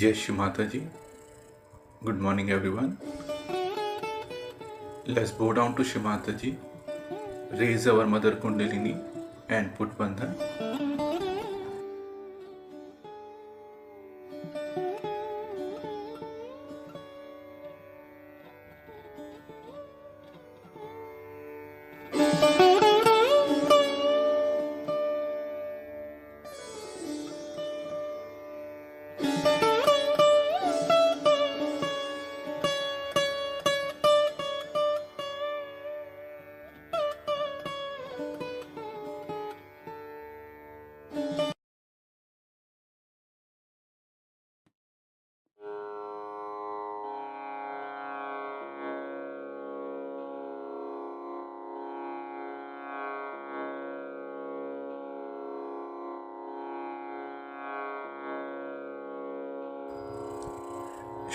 Jai Shri Mataji. Good morning, everyone. Let's bow down to Shri Mataji, raise our Mother Kundalini, and put Bandhan.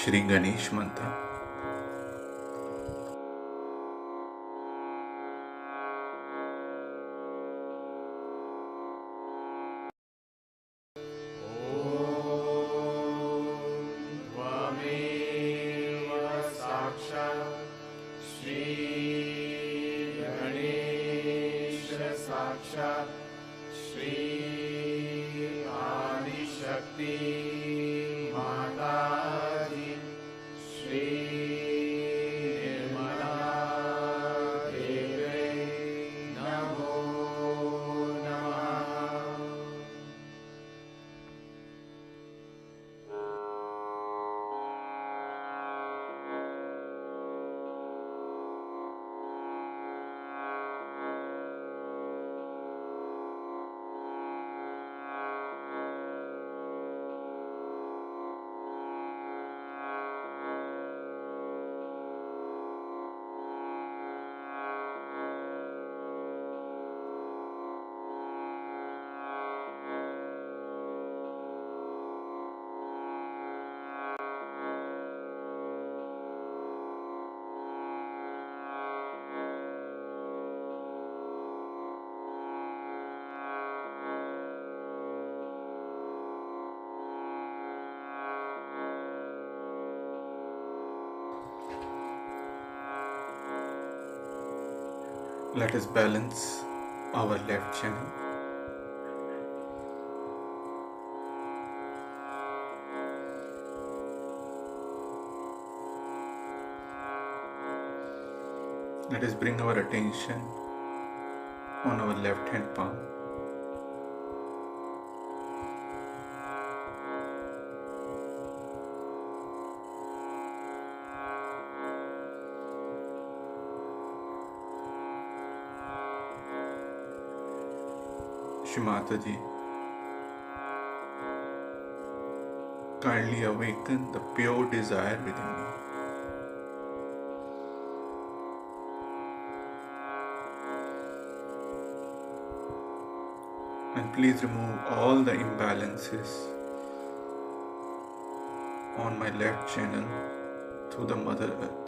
Shri Ganesh Mantra. Let us balance our left channel. Let us bring our attention on our left hand palm. Shri Mataji, kindly awaken the pure desire within me. And please remove all the imbalances on my left channel through the Mother Earth.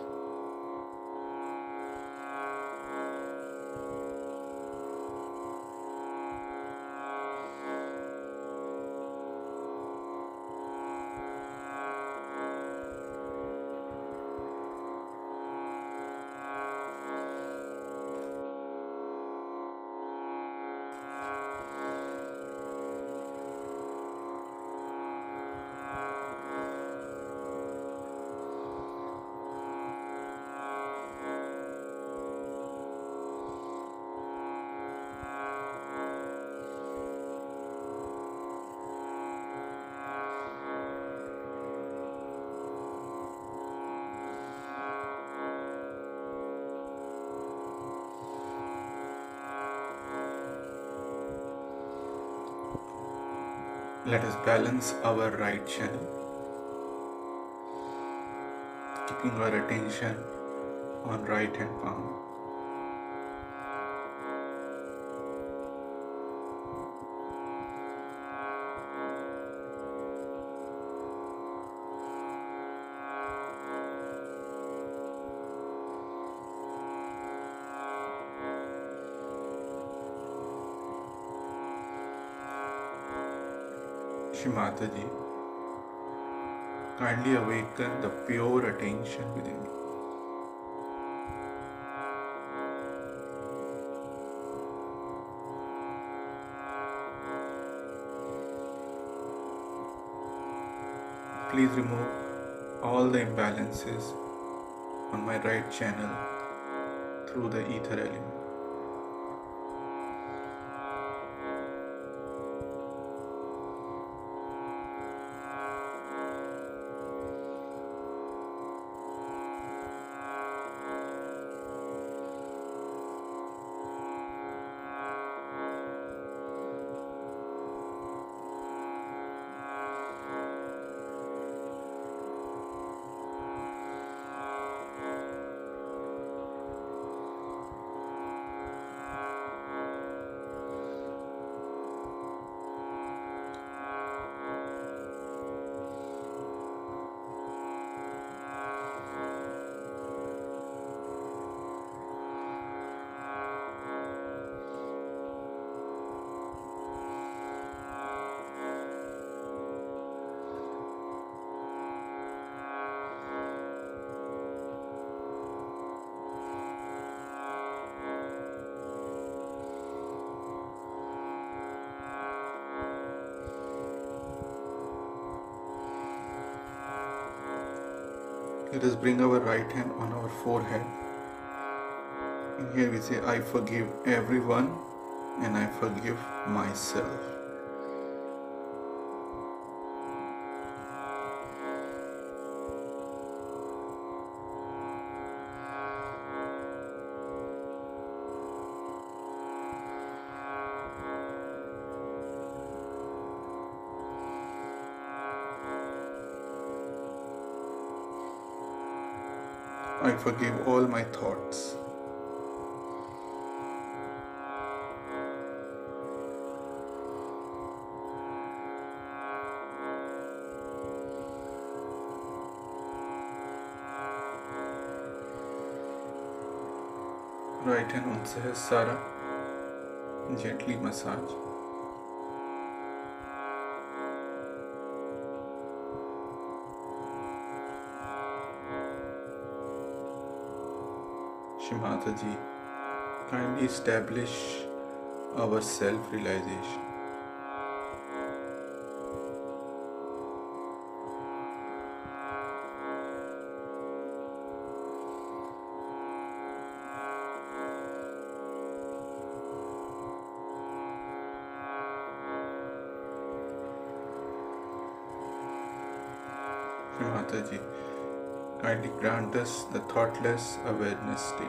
Let us balance our right channel, keeping our attention on right hand palm. Shri Mataji, kindly awaken the pure attention within me. Please remove all the imbalances on my right channel through the ether element. Let us bring our right hand on our forehead. And here we say, I forgive everyone and I forgive myself. I forgive all my thoughts. Right hand on Sahasrara, gently massage. Shri Mataji, Kindly establish our self-realization. Mataji, kindly grant us the thoughtless awareness state.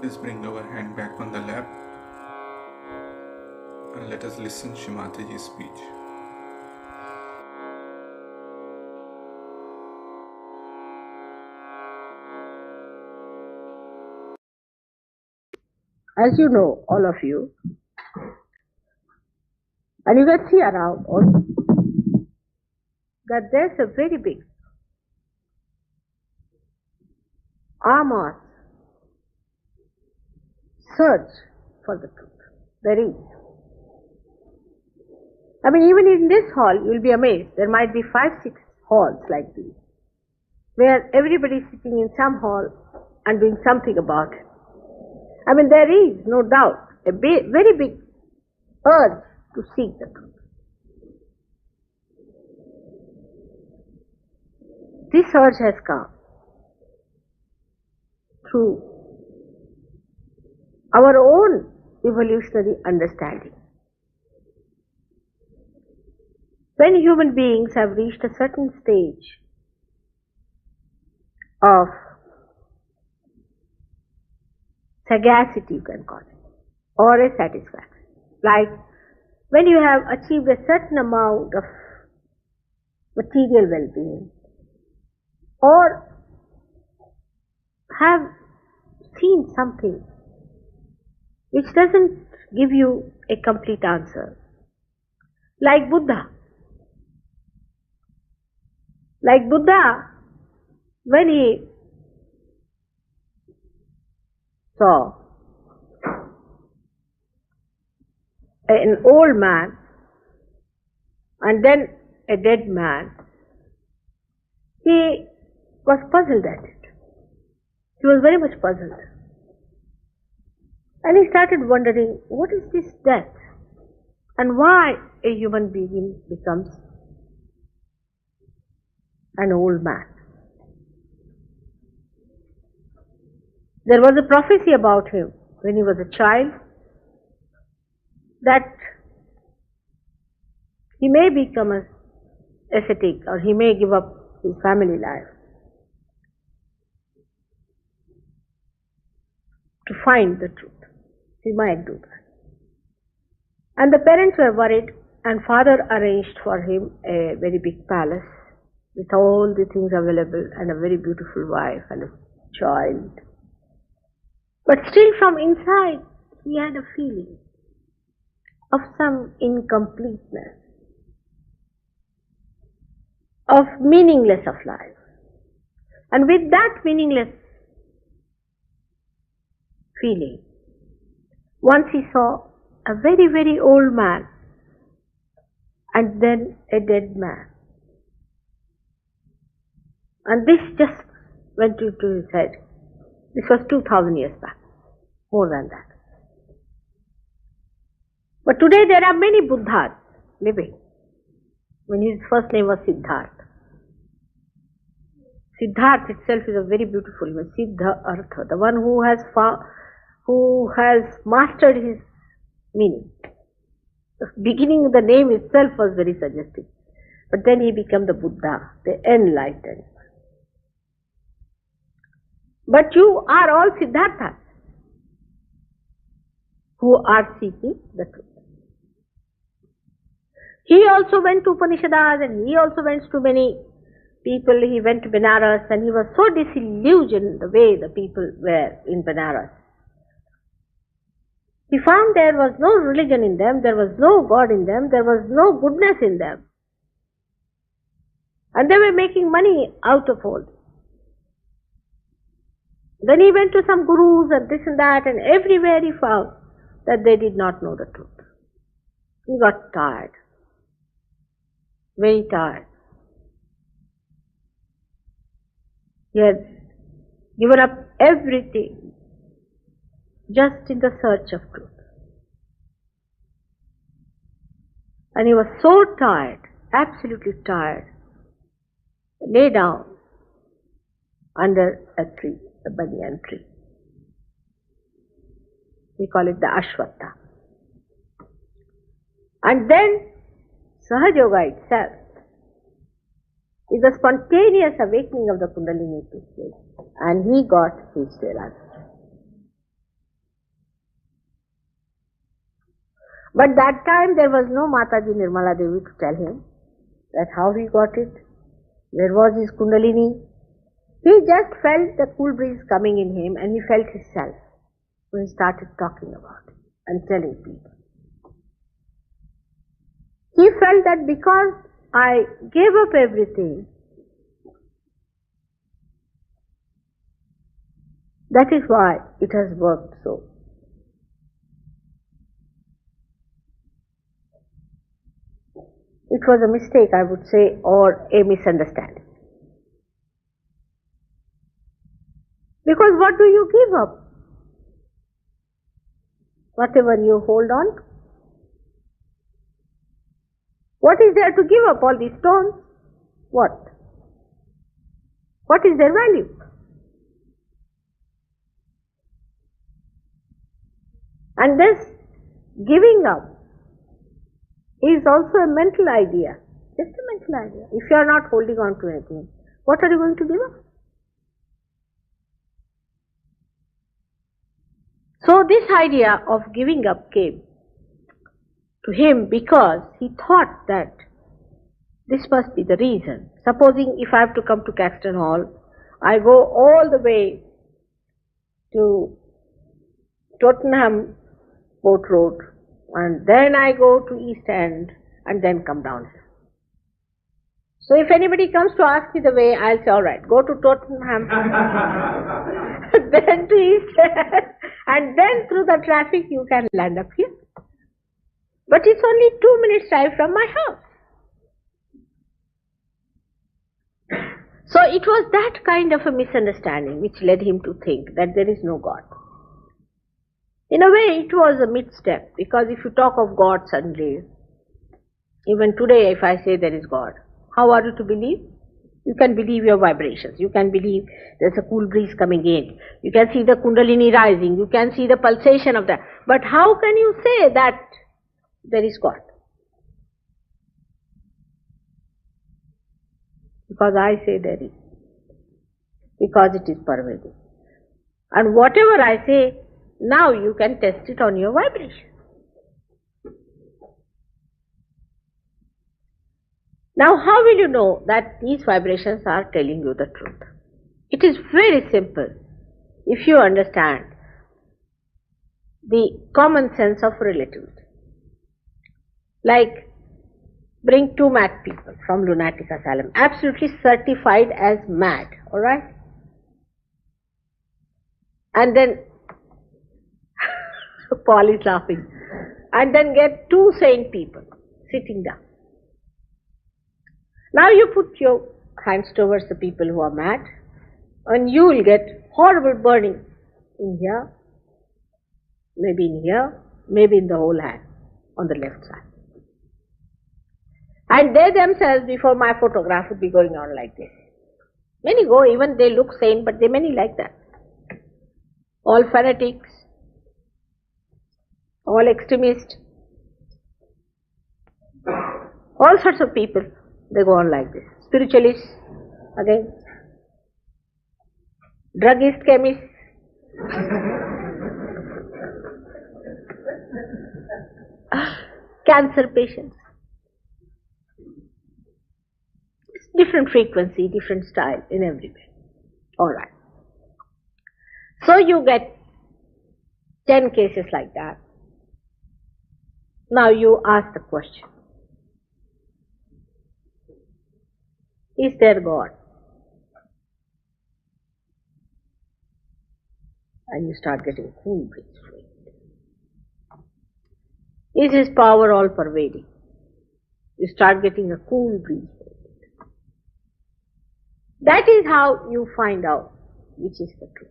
Let's bring our hand back on the lap and let us listen Shrimataji's speech. As you know, all of you, and you can see around also, that there's a very big armor search for the truth. There is. I mean, even in this hall, you'll be amazed. There might be 5, 6 halls like these, where everybody is sitting in some hall and doing something about it. I mean, there is, no doubt, a very big urge to seek the truth. This urge has come through our own evolutionary understanding. When human beings have reached a certain stage of sagacity, you can call it, or a satisfaction, like when you have achieved a certain amount of material well-being, or have seen something which doesn't give you a complete answer, like Buddha. Like Buddha, when he saw an old man and then a dead man, he was puzzled at it. He was very much puzzled. And he started wondering, what is this death? And why a human being becomes an old man? There was a prophecy about him when he was a child that he may become an ascetic, or he may give up his family life to find the truth. He might do that. And the parents were worried, and father arranged for him a very big palace with all the things available and a very beautiful wife and a child. But still from inside he had a feeling of some incompleteness, of meaningless of life. And with that meaningless feeling, once he saw a very, very old man and then a dead man. And this just went into his head. This was 2000 years back, more than that. But today there are many Buddhas living. When his first name was Siddhartha. Siddhartha itself is a very beautiful name, Siddha Artha, the one who has mastered his meaning. The beginning of the name itself was very suggestive. But then he became the Buddha, the enlightened. But you are all Siddharthas who are seeking the truth. He also went to Upanishads, and he also went to many people. He went to Benares, and he was so disillusioned the way the people were in Benares. He found there was no religion in them, there was no God in them, there was no goodness in them. And they were making money out of all this. Then he went to some gurus and this and that, and everywhere he found that they did not know the truth. He got tired, very tired. He had given up everything just in the search of truth. And he was so tired, absolutely tired, lay down under a tree, a banyan tree. We call it the Ashwatha. And then Sahaja Yoga itself is a spontaneous awakening of the Kundalini took place, and he got his realization. But that time there was no Mataji Nirmala Devi to tell him that how he got it, where was his Kundalini. He just felt the cool breeze coming in him, and he felt himself. So he started talking about it and telling people. He felt that because I gave up everything, that is why it has worked so. It was a mistake, I would say, or a misunderstanding. Because what do you give up? Whatever you hold on to. What is there to give up? All these stones? What? What is their value? And this giving up is also a mental idea. Just a mental idea. If you are not holding on to anything, what are you going to give up? So this idea of giving up came to him because he thought that this must be the reason. Supposing if I have to come to Caxton Hall, I go all the way to Tottenham Port Road, and then I go to East End and then come down here. So if anybody comes to ask me the way, I'll say, alright, go to Tottenham, then to East End, and then through the traffic you can land up here. But it's only 2 minutes drive from my house. So it was that kind of a misunderstanding which led him to think that there is no God. In a way it was a misstep, because if you talk of God suddenly, even today if I say there is God, how are you to believe? You can believe your vibrations, you can believe there's a cool breeze coming in, you can see the Kundalini rising, you can see the pulsation of that. But how can you say that there is God? Because I say there is. Because it is pervading. And whatever I say, now you can test it on your vibration. Now how will you know that these vibrations are telling you the truth? It is very simple if you understand the common sense of relativity. Like, bring 2 mad people from lunatic asylum, absolutely certified as mad, alright? And then, Paul is laughing, and then get 2 sane people sitting down. Now you put your hands towards the people who are mad, and you will get horrible burning in here, maybe in here, maybe in the whole hand on the left side. And they themselves before my photograph would be going on like this. Many go, even they look sane, but they many like that. All fanatics, all extremists, all sorts of people, they go on like this. Spiritualists, again, druggist, chemists, cancer patients. Different frequency, different style in every way. Alright. So you get 10 cases like that. Now you ask the question, is there God? and you start getting cool breeze flowing. Is His power all pervading? You start getting a cool breeze. That is how you find out which is the truth.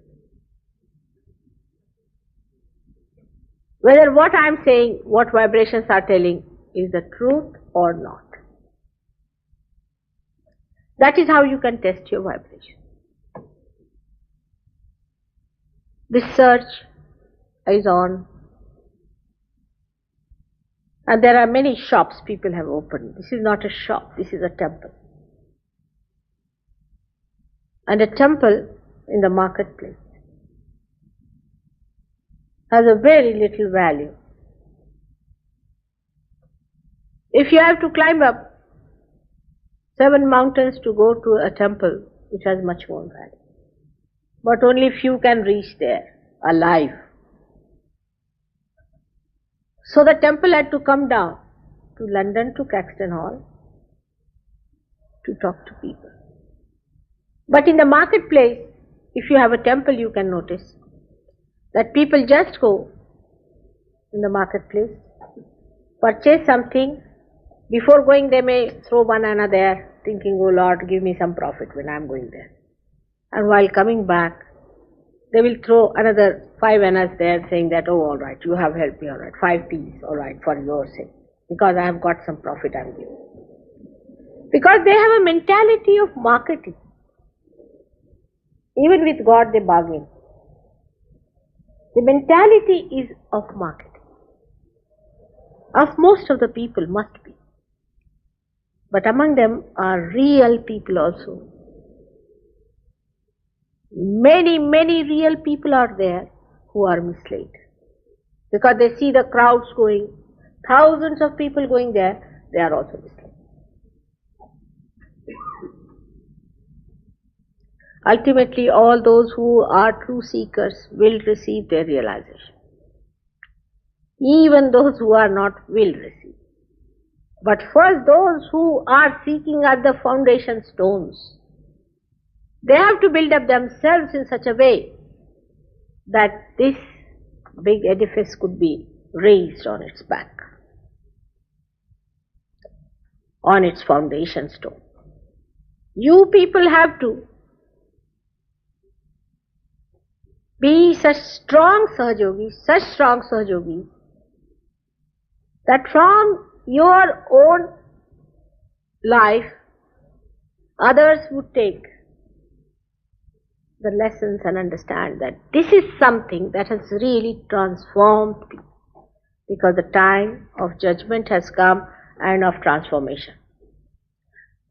Whether what I am saying, what vibrations are telling, is the truth or not. That is how you can test your vibration. This search is on, and there are many shops people have opened. This is not a shop, this is a temple. And a temple in the marketplace has a very little value. If you have to climb up 7 mountains to go to a temple, it has much more value. But only few can reach there alive. So the temple had to come down to London, to Caxton Hall, to talk to people. But in the marketplace, if you have a temple, you can notice that people just go in the marketplace, purchase something. Before going, they may throw banana there, thinking, oh Lord, give me some profit when I am going there. And while coming back, they will throw another 5 annas there, saying that, oh, all right, you have helped me, all right, 5 Ps, all right, for your sake, because I have got some profit I am giving. Because they have a mentality of marketing. Even with God they bargain. The mentality is of marketing. Of most of the people must be. But among them are real people also. Many, many real people are there who are misled. Because they see the crowds going, thousands of people going there, they are also misled. Ultimately, all those who are true seekers will receive their realization. Even those who are not will receive. But first, those who are seeking at the foundation stones, they have to build up themselves in such a way that this big edifice could be raised on its back, on its foundation stone. You people have to be such strong Sahajogis, that from your own life, others would take the lessons and understand that this is something that has really transformed people, because the time of judgment has come and of transformation.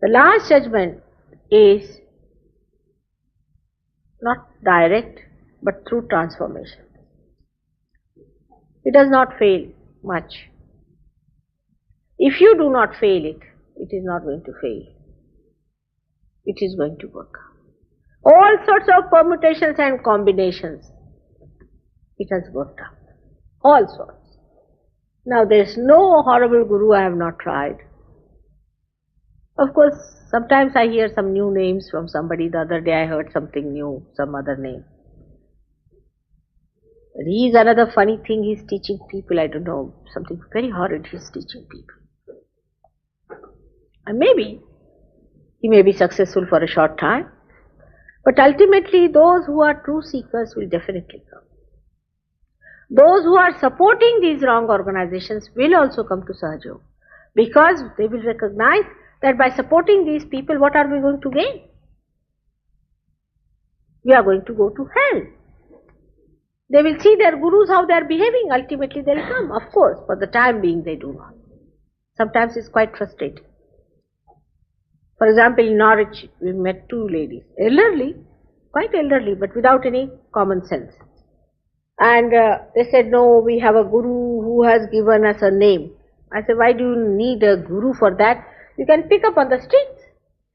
The last judgment is not direct, but through transformation. It does not fail much. If you do not fail it, it is not going to fail. It is going to work. All sorts of permutations and combinations, it has worked out. All sorts. Now there is no horrible guru I have not tried. Of course, sometimes I hear some new names from somebody. The other day I heard something new, some other name. But he is another funny thing, he is teaching people, I don't know, something very horrid he is teaching people. And maybe he may be successful for a short time, but ultimately those who are true seekers will definitely come. Those who are supporting these wrong organizations will also come to Sahajog, because they will recognize that by supporting these people, what are we going to gain? We are going to go to hell. They will see their gurus how they are behaving, ultimately they will come. Of course, for the time being they do not. Sometimes it's quite frustrating. For example, in Norwich, we met 2 ladies, elderly, quite elderly, but without any common sense. And they said, no, we have a guru who has given us a name. I said, why do you need a guru for that? You can pick up on the streets.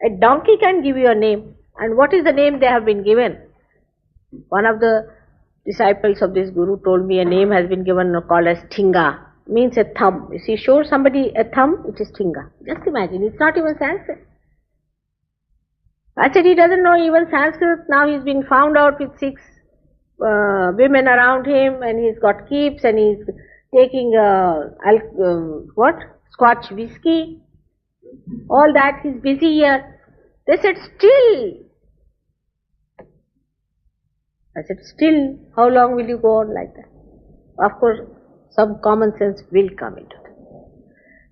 A donkey can give you a name. And what is the name they have been given? One of the disciples of this guru told me a name has been given called as Thinga, means a thumb. If you show somebody a thumb, it is Thinga. Just imagine, it's not even Sanskrit. I said, he doesn't know even Sanskrit. Now he's been found out with 6 women around him, and he's got keeps, and he's taking Scotch whiskey. All that, he's busy here. They said, still. I said, still, how long will you go on like that? Of course, some common sense will come into it.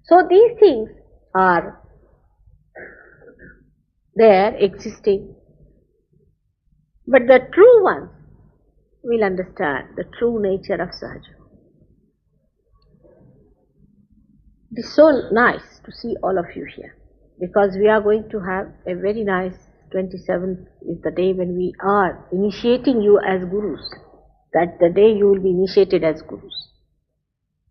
So these things are there, existing. But the true ones will understand the true nature of Sahaja. It is so nice to see all of you here, because we are going to have a very nice 27th is the day when we are initiating you as gurus. That's the day you will be initiated as gurus.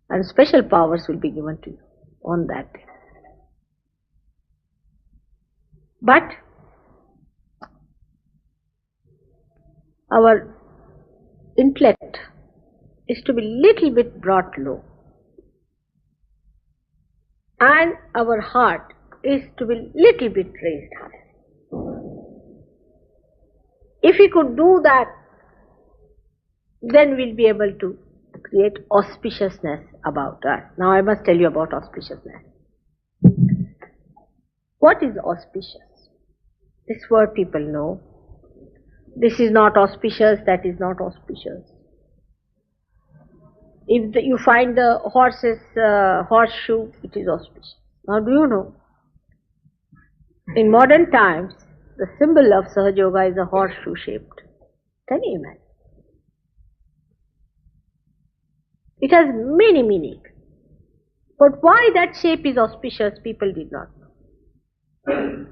And special powers will be given to you on that day. But our intellect is to be little bit brought low, and our heart is to be little bit raised high. If we could do that, then we'll be able to create auspiciousness about us. Now I must tell you about auspiciousness. What is auspicious? This word people know. This is not auspicious, that is not auspicious. If you find the horse's horseshoe, it is auspicious. Now do you know, in modern times, the symbol of Sahaja Yoga is a horseshoe shaped. Can you imagine? It has many meanings. But why that shape is auspicious, people did not know.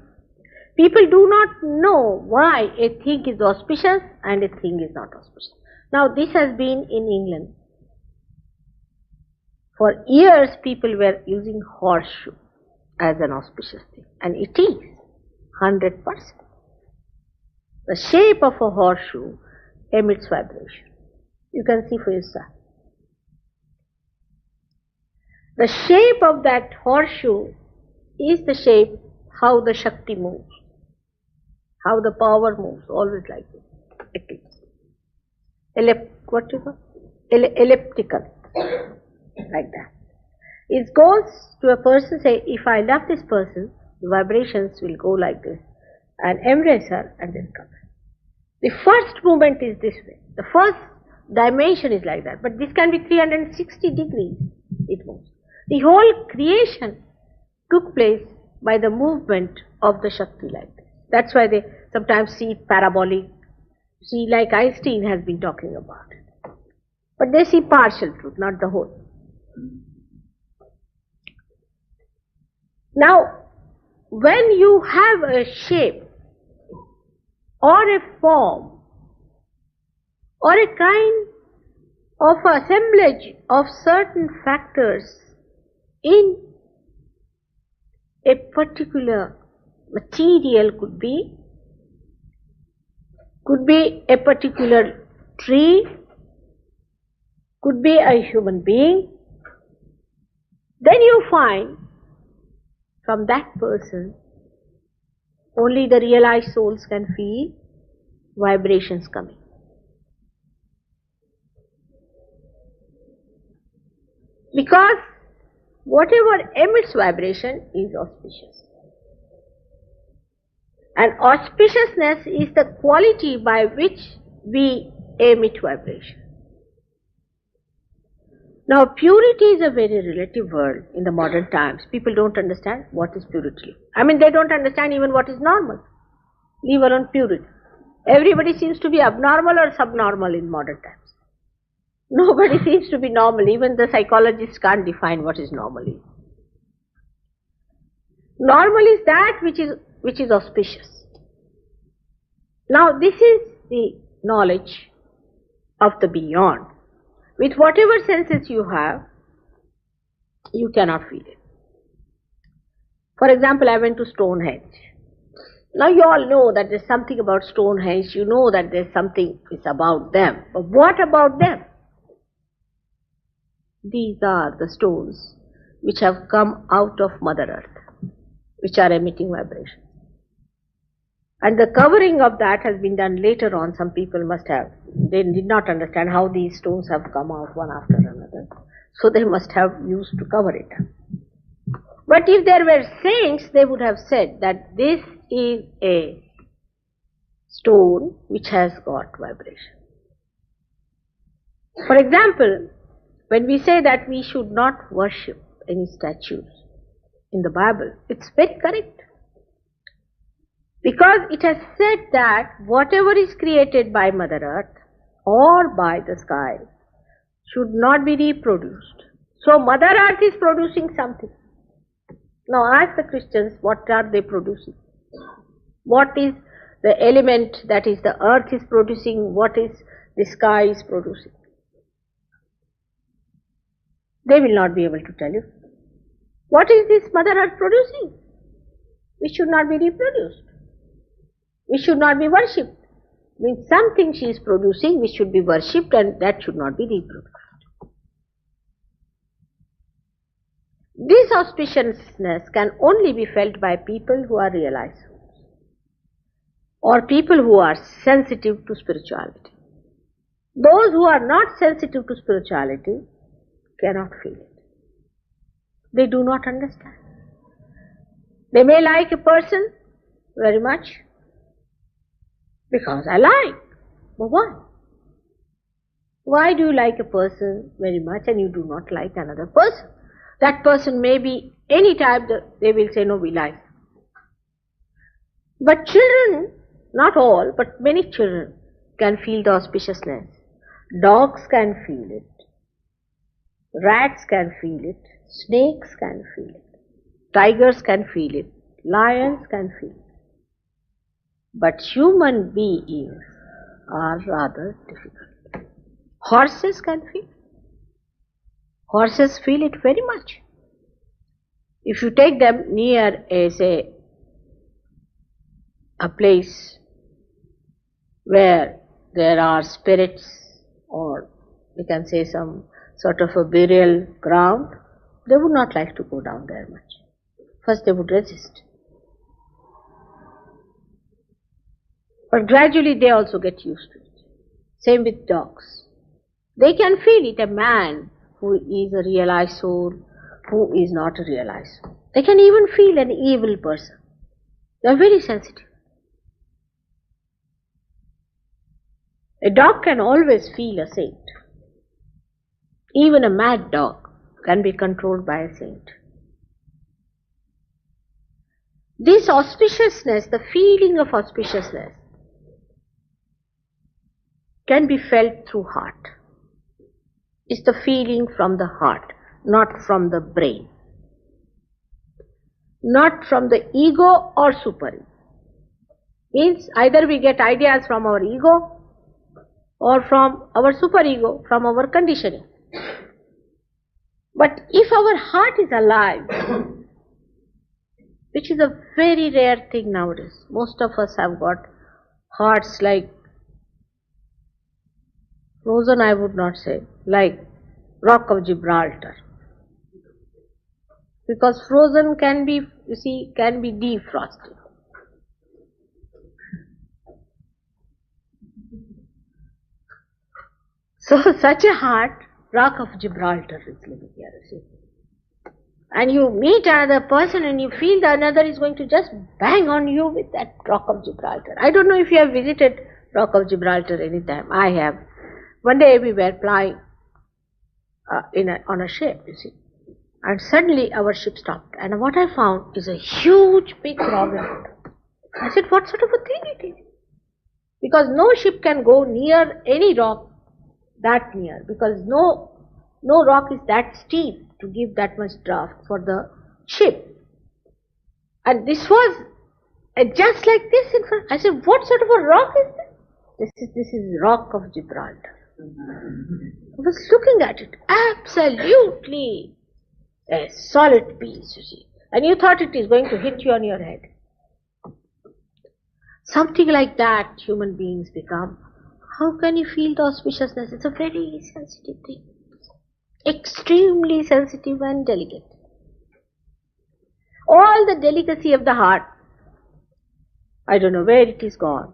People do not know why a thing is auspicious and a thing is not auspicious. Now this has been in England. For years people were using horseshoe as an auspicious thing, and it is 100%. The shape of a horseshoe emits vibration. You can see for yourself. The shape of that horseshoe is the shape how the Shakti moves, how the power moves, always like this. Elliptical, like that. It goes to a person, say, if I love this person, the vibrations will go like this and embrace her and then come back. The first movement is this way. The first dimension is like that, but this can be 360 degrees it moves. The whole creation took place by the movement of the Shakti like this. That's why they sometimes see it parabolic, see like Einstein has been talking about it. But they see partial truth, not the whole. Now, when you have a shape or a form or a kind of assemblage of certain factors in a particular material, could be a particular tree, could be a human being, then you find from that person only the realized souls can feel vibrations coming. Because whatever emits vibration is auspicious. And auspiciousness is the quality by which we emit vibration. Now, purity is a very relative word in the modern times. People don't understand what is purity. I mean, they don't understand even what is normal, leave alone purity. Everybody seems to be abnormal or subnormal in modern times. Nobody seems to be normal. Even the psychologists can't define what is normal. Normal is that which is auspicious. Now, this is the knowledge of the beyond. With whatever senses you have, you cannot feel it. For example, I went to Stonehenge. Now you all know that there's something about Stonehenge, you know that there's something is about them. But what about them? These are the stones which have come out of Mother Earth, which are emitting vibrations. And the covering of that has been done later on. Some people must have, they did not understand how these stones have come out one after another. So they must have used to cover it. But if there were saints, they would have said that this is a stone which has got vibration. For example, when we say that we should not worship any statues in the Bible, it's very correct. Because it has said that whatever is created by Mother Earth or by the sky should not be reproduced. So Mother Earth is producing something. Now ask the Christians, what are they producing? What is the element that is the earth is producing? What is the sky is producing? They will not be able to tell you. What is this Mother Earth producing? Which should not be reproduced. Which should not be worshipped. Means something she is producing which should be worshipped, and that should not be reproduced. This auspiciousness can only be felt by people who are realized souls, or people who are sensitive to spirituality. Those who are not sensitive to spirituality cannot feel it. They do not understand. They may like a person very much because I like. But why? Why do you like a person very much and you do not like another person? That person may be any type, they will say, no, we like. But children, not all, but many children can feel the auspiciousness. Dogs can feel it. Rats can feel it. Snakes can feel it. Tigers can feel it. Lions can feel it. But human beings are rather difficult. Horses can feel it. Horses feel it very much. If you take them near a place where there are spirits, or we can say some sort of a burial ground, they would not like to go down there much. First they would resist. But gradually they also get used to it. Same with dogs. They can feel it, a man who is a realized soul, who is not a realized soul. They can even feel an evil person. They are very sensitive. A dog can always feel a saint. Even a mad dog can be controlled by a saint. This auspiciousness, the feeling of auspiciousness, can be felt through heart. It's the feeling from the heart, not from the brain. Not from the ego or super-ego. Means either we get ideas from our ego or from our super-ego, from our conditioning. But if our heart is alive, which is a very rare thing nowadays, most of us have got hearts like frozen, I would not say, like Rock of Gibraltar. Because frozen can be, you see, can be defrosted. So such a heart, Rock of Gibraltar is living here, you see. And you meet another person and you feel that another is going to just bang on you with that Rock of Gibraltar. I don't know if you have visited Rock of Gibraltar any time. I have. One day we were flying on a ship, you see. And suddenly our ship stopped. And what I found is a huge big rock. I said, what sort of a thing it is? Because no ship can go near any rock that near. Because no rock is that steep to give that much draft for the ship. And this was just like this in front. I said, what sort of a rock is this? This is Rock of Gibraltar. I was looking at it, absolutely a solid piece, you see. And you thought it is going to hit you on your head. Something like that human beings become. How can you feel the auspiciousness? It's a very sensitive thing. Extremely sensitive and delicate. All the delicacy of the heart I don't know where it is gone.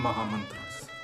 Mahamantras.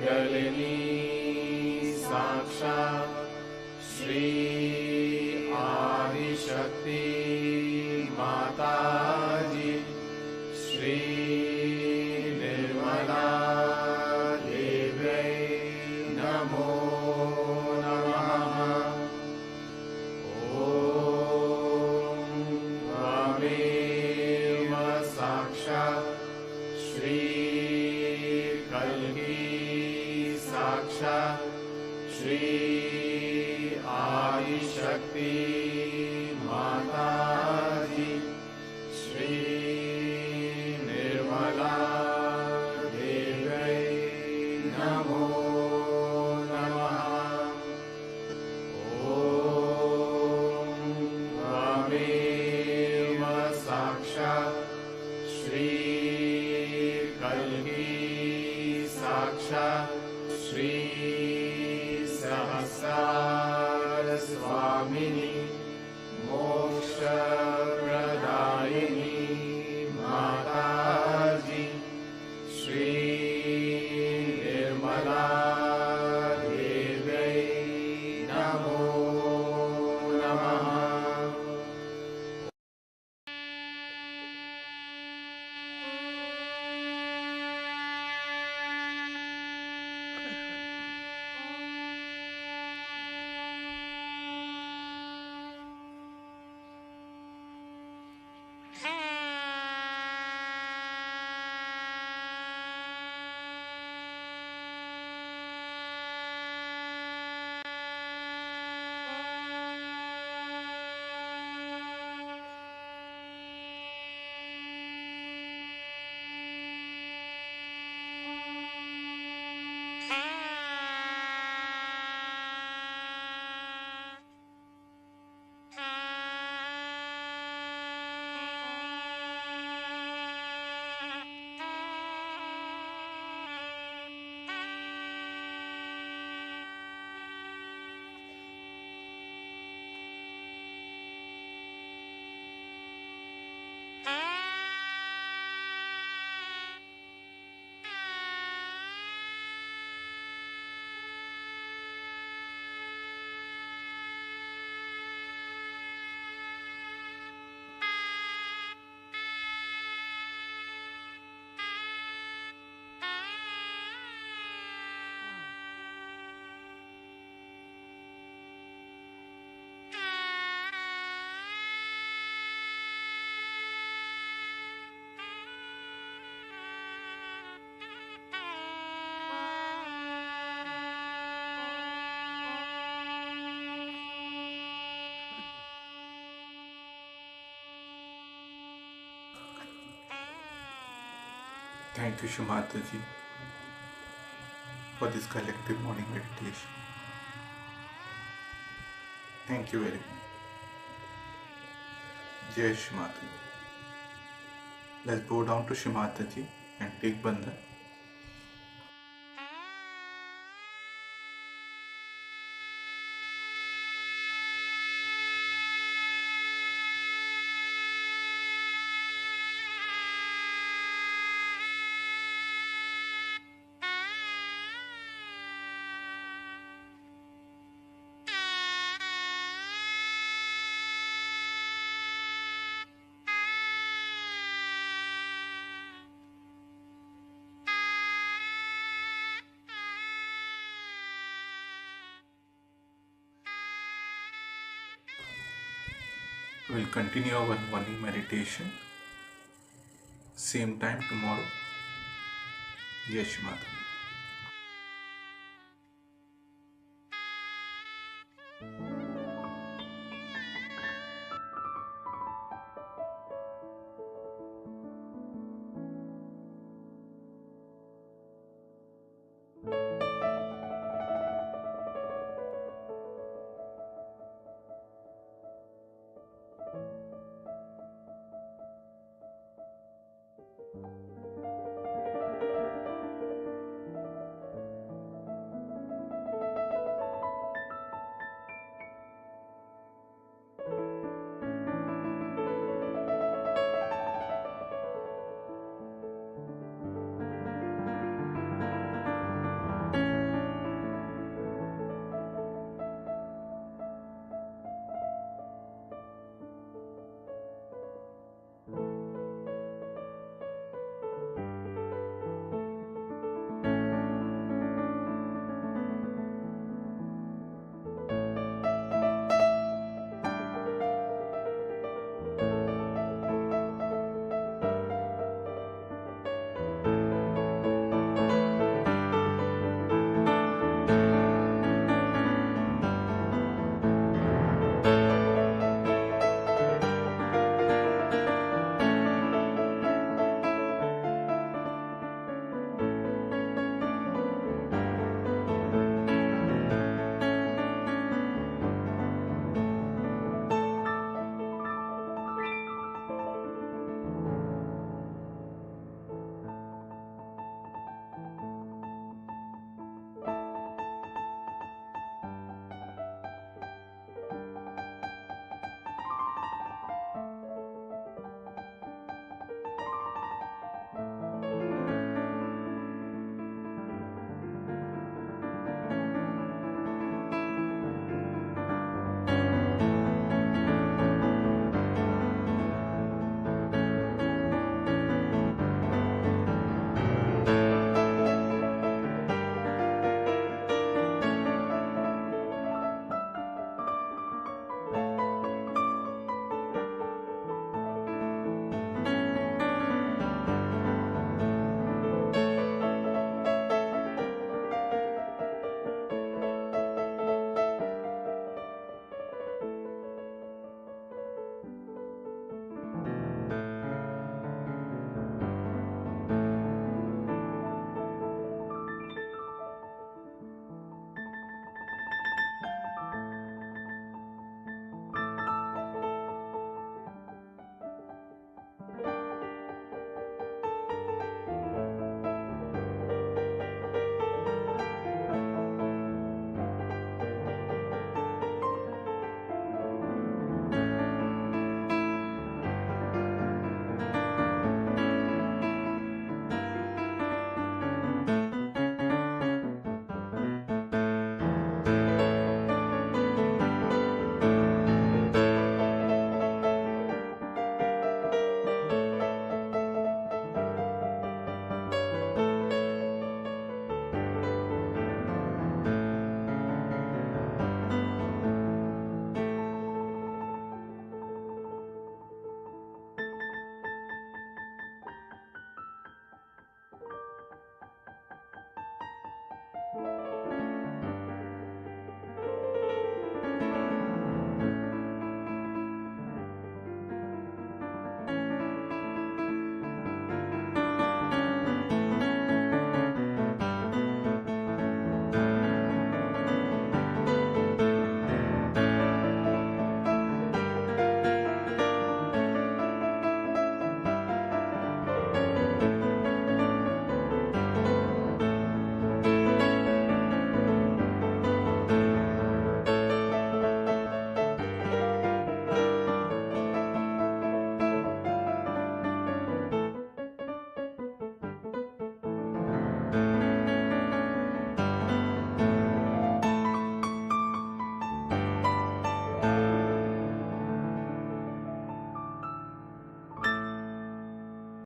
गलनी साक्षात् श्री आदिशक्ति माताजी श्री निर्मला देव्यै नमो नमः। ॐ त्वमेव साक्षात् श्री कल्की साक्षात् श्री आदिशक्ति माताजी श्री निर्मला देव्यै नमो नमः। ॐ त्वमेव साक्षात् श्री कल्की साक्षात् श्री सहस्रार स्वामिनी मोक्षप्रदायिनी माताजी श्री निर्मला देव्यै नमो नमः। Thank you, Shumataji, for this collective morning meditation. Thank you very much. Jai Shumataji. Let's go down to Shumataji and take Bandhan. We'll continue our morning meditation. Same time tomorrow. Jai Shri Mata.